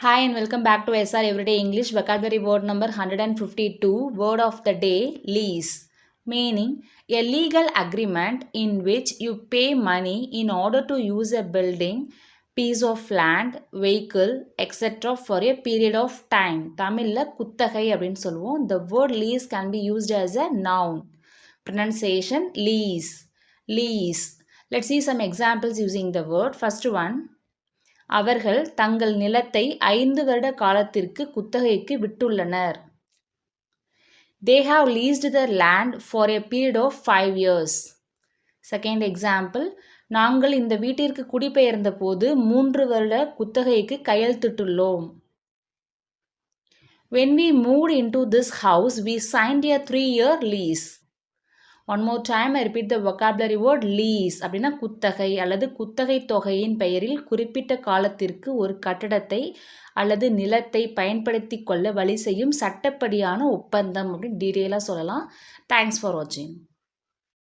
Hi and welcome back to SR Everyday English vocabulary word number 152. Word of the day, lease. Meaning a legal agreement in which you pay money in order to use a building, piece of land, vehicle, etc. for a period of time. தமிழ்ல குத்தகை அப்படின்னு சொல்லுவோம். The word lease can be used as a noun. Pronunciation lease. Lease. Let's see some examples using the word. First one. அவர்கள் தங்கள் நிலத்தை 5 வருட காலத்திற்கு குத்தகைக்கு விட்டுள்ளனர். They have leased their land for a period of 5 years. Second example, நாங்கள் இந்த வீட்டிற்கு குடிபெயர்ந்த போது 3 வருட குத்தகைக்கு கையெழுத்திட்டுள்ளோம். When we moved into this house, we signed a 3-year lease. One more time, I repeat the vocabulary word lease. அப்படின்னா குத்தகை அல்லது குத்தகை தொகையின் பெயரில் குறிப்பிட்ட காலத்திற்கு ஒரு கட்டடத்தை அல்லது நிலத்தை பயன்படுத்தி கொள்ள வழி செய்யும் சட்டப்படியான ஒப்பந்தம் அப்படின்னு டீட்டெயிலாக சொல்லலாம். தேங்க்ஸ் ஃபார் வாட்சிங்.